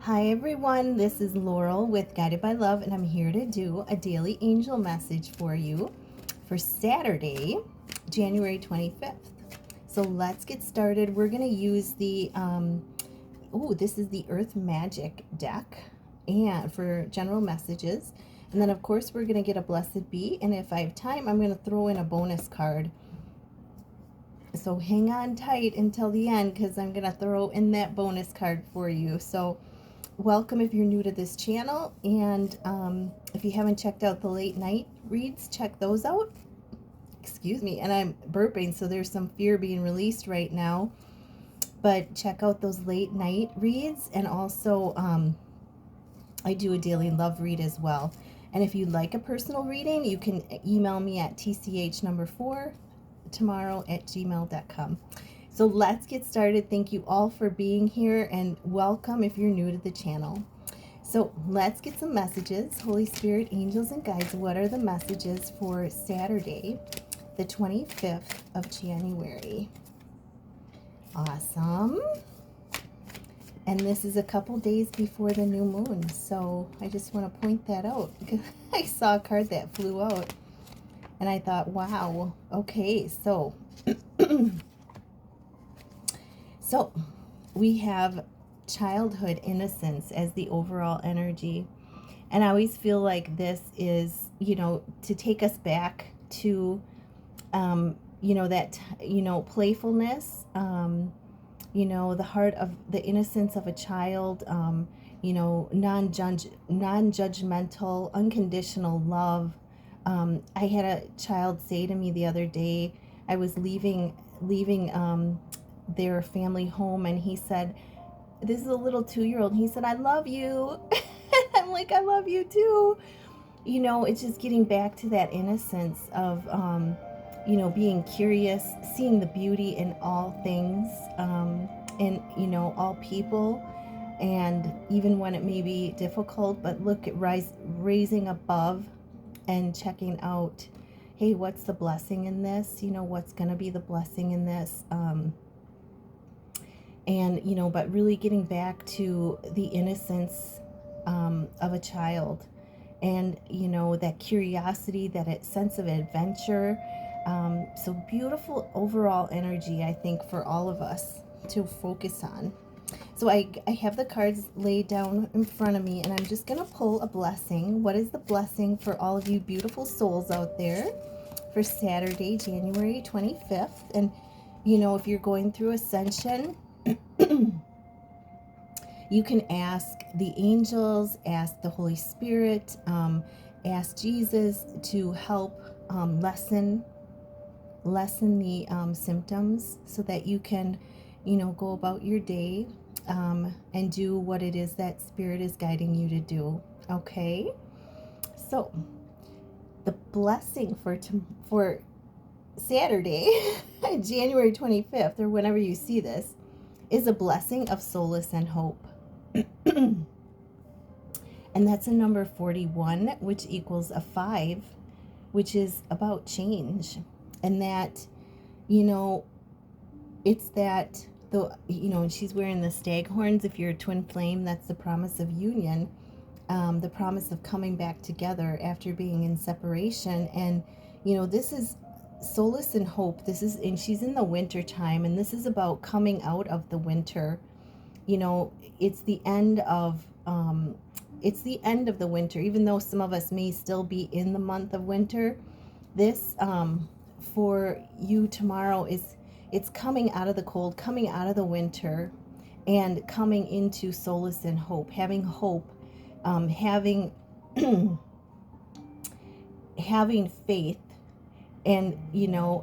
Hi everyone, this is Laurel with Guided by Love, and I'm here to do a daily angel message for you for Saturday, January 25th. So let's get started. We're going to use the, this is the Earth Magic deck and for general messages. And then of course we're going to get a Blessed Bee, and if I have time, I'm going to throw in a bonus card. So hang on tight until the end because I'm going to throw in that bonus card for you. So welcome if you're new to this channel, and if you haven't checked out the late night reads, check those out. Excuse me, and I'm burping, so there's some fear being released right now, but check out those late night reads. And also I do a daily love read as well. And if you'd like a personal reading, you can email me at tch4tomorrow@gmail.com. So let's get started. Thank you all for being here, and welcome if you're new to the channel. So let's get some messages. Holy Spirit, angels, and guides, what are the messages for Saturday, the 25th of January? Awesome. And this is a couple days before the new moon, so I just want to point that out because I saw a card that flew out and I thought, wow, okay, so so we have childhood innocence as the overall energy. And I always feel like this is, to take us back to, that, playfulness, the heart of the innocence of a child, non-judgmental, unconditional love. I had a child say to me the other day, I was leaving their family home, and he said, this is a little 2-year-old, and he said, I love you. I'm like, I love you too. It's just getting back to that innocence of being curious, seeing the beauty in all things, in all people, and even when it may be difficult, but look at raising above and checking out, hey, what's the blessing in this? What's going to be the blessing in this? But really getting back to the innocence of a child, and, that curiosity, that sense of adventure. So beautiful overall energy, I think, for all of us to focus on. So I have the cards laid down in front of me, and I'm just going to pull a blessing. What is the blessing for all of you beautiful souls out there for Saturday, January 25th? And, if you're going through ascension, you can ask the angels, ask the Holy Spirit, ask Jesus to help lessen the symptoms, so that you can, go about your day and do what it is that Spirit is guiding you to do. Okay, so the blessing for Saturday, January 25th, or whenever you see this, is a blessing of solace and hope. And that's a number 41, which equals a 5, which is about change. And that, it's that, and she's wearing the stag horns. If you're a twin flame, that's the promise of union, the promise of coming back together after being in separation. And, this is solace and hope. And she's in the winter time, and this is about coming out of the winter. It's the end of the winter, even though some of us may still be in the month of winter. This for you tomorrow it's coming out of the cold, coming out of the winter, and coming into solace and hope, having hope, having having faith, and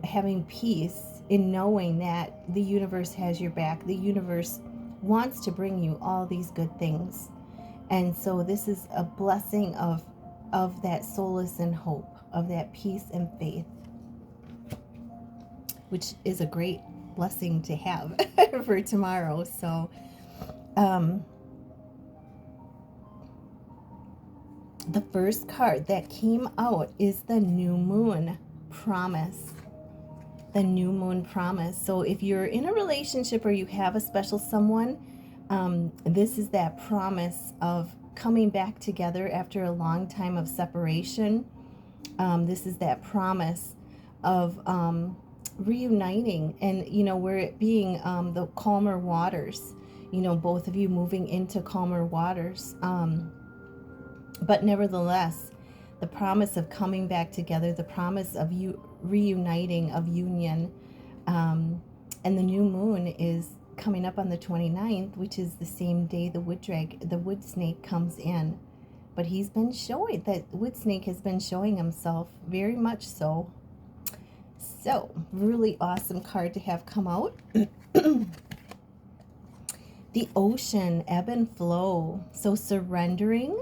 having peace in knowing that the universe has your back. The universe wants to bring you all these good things. And so this is a blessing of that solace and hope, of that peace and faith, which is a great blessing to have for tomorrow. So the first card that came out is the new moon promise. The new moon promise. So if you're in a relationship or you have a special someone, This is that promise of coming back together after a long time of separation. This is that promise of reuniting, and where it being the calmer waters, both of you moving into calmer waters, but nevertheless the promise of coming back together, the promise of you reuniting, of union. And the new moon is coming up on the 29th, which is the same day the wood snake comes in. But he's been showing, that wood snake has been showing himself very much so. So, really awesome card to have come out. The ocean, ebb and flow. So surrendering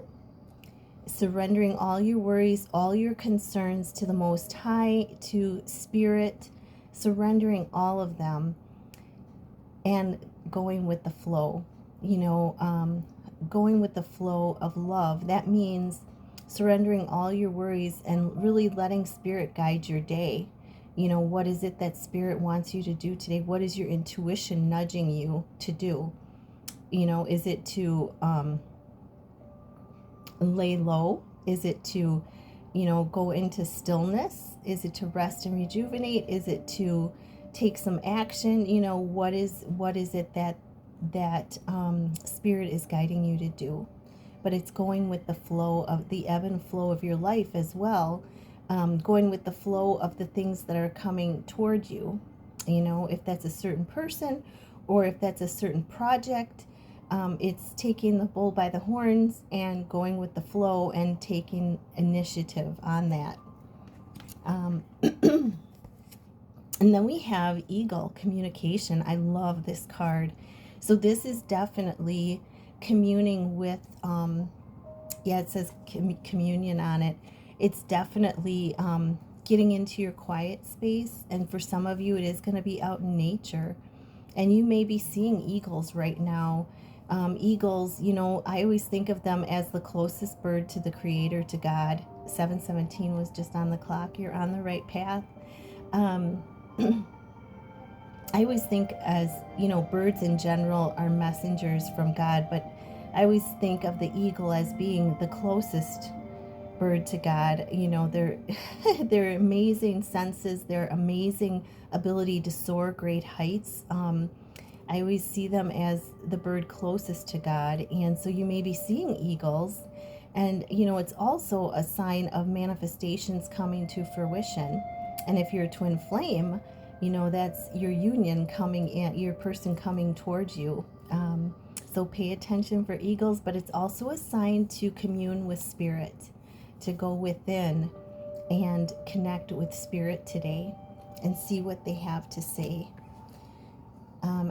all your worries, all your concerns to the Most High, to Spirit, surrendering all of them and going with the flow, going with the flow of love. That means surrendering all your worries and really letting Spirit guide your day. What is it that Spirit wants you to do today? What is your intuition nudging you to do? Is it to lay low? Is it to, go into stillness? Is it to rest and rejuvenate? Is it to take some action? What is it that Spirit is guiding you to do? But it's going with the flow of the ebb and flow of your life as well. Going with the flow of the things that are coming toward you. If that's a certain person or if that's a certain project, it's taking the bull by the horns and going with the flow and taking initiative on that. And then we have Eagle, communication. I love this card. So this is definitely communing with, it says communion on it. It's definitely getting into your quiet space. And for some of you, it is going to be out in nature. And you may be seeing eagles right now. Eagles, I always think of them as the closest bird to the Creator, to God. 7:17 was just on the clock. You're on the right path. I always think as, birds in general are messengers from God, but I always think of the eagle as being the closest bird to God. Their amazing senses, their amazing ability to soar great heights. I always see them as the bird closest to God. And so you may be seeing eagles. And, it's also a sign of manifestations coming to fruition. And if you're a twin flame, that's your union coming in, your person coming towards you. So pay attention for eagles, but it's also a sign to commune with Spirit, to go within and connect with Spirit today and see what they have to say.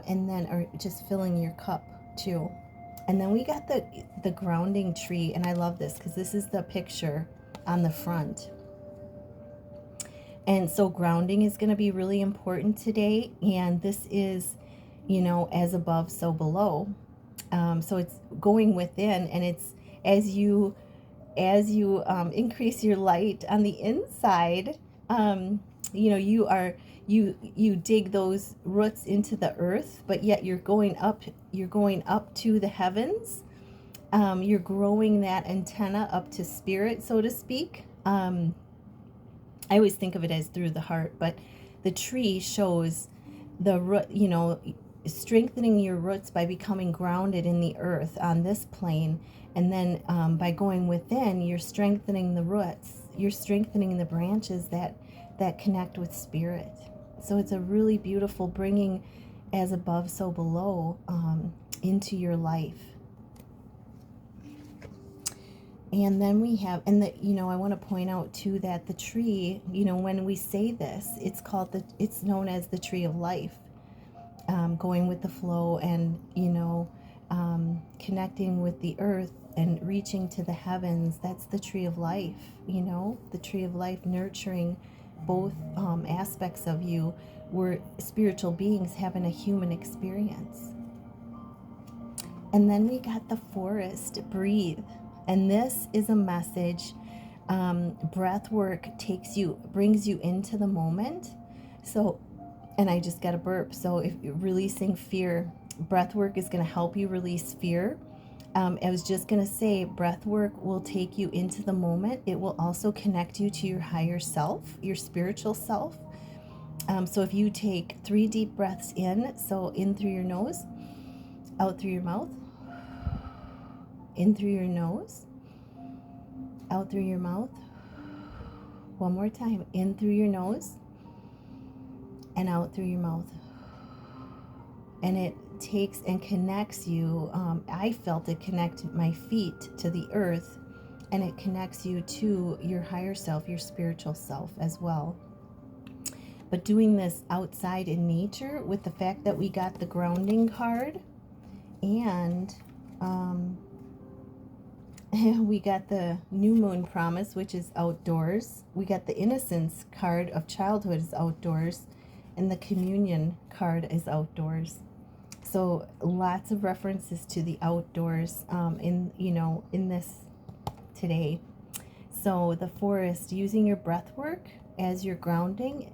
And then, or just filling your cup too. And then we got the grounding tree, and I love this because this is the picture on the front. And so grounding is going to be really important today, and this is, as above, so below. So it's going within, and it's as you increase your light on the inside, you dig those roots into the earth, but yet you're going up to the heavens. You're growing that antenna up to Spirit, so to speak. I always think of it as through the heart, but the tree shows the root, strengthening your roots by becoming grounded in the earth on this plane. And then by going within, you're strengthening the roots. You're strengthening the branches that connect with Spirit. So it's a really beautiful bringing as above, so below into your life. And then we have, and I want to point out too that the tree, when we say this, it's known as the tree of life, going with the flow and, connecting with the earth and reaching to the heavens. That's the tree of life, the tree of life, nurturing both aspects of you. We're spiritual beings having a human experience. And then we got the forest, breathe. And this is a message. Breath work brings you into the moment. So, and I just got a burp. So if you're releasing fear, breath work is going to help you release fear. I was just going to say, breath work will take you into the moment. It will also connect you to your higher self, your spiritual self. So if you take 3 deep breaths in, so in through your nose, out through your mouth, in through your nose, out through your mouth. One more time, in through your nose and out through your mouth. And it takes and connects you. I felt it connect my feet to the earth, and it connects you to your higher self, your spiritual self as well. But doing this outside in nature, with the fact that we got the grounding card, and we got the new moon promise, which is outdoors. We got the innocence card of childhood is outdoors, and the communion card is outdoors. So lots of references to the outdoors in this today. So the forest, using your breath work as your grounding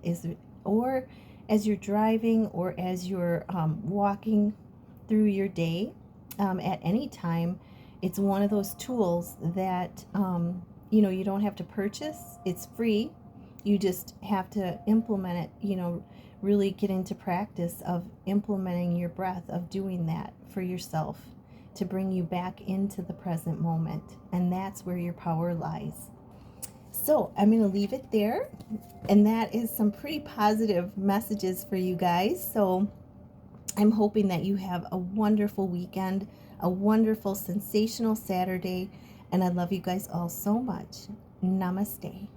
or as you're driving, or as you're walking through your day, at any time. It's one of those tools that you don't have to purchase. It's free. You just have to implement it, really get into practice of implementing your breath, of doing that for yourself to bring you back into the present moment. And that's where your power lies. So I'm going to leave it there. And that is some pretty positive messages for you guys. So I'm hoping that you have a wonderful weekend, a wonderful, sensational Saturday. And I love you guys all so much. Namaste.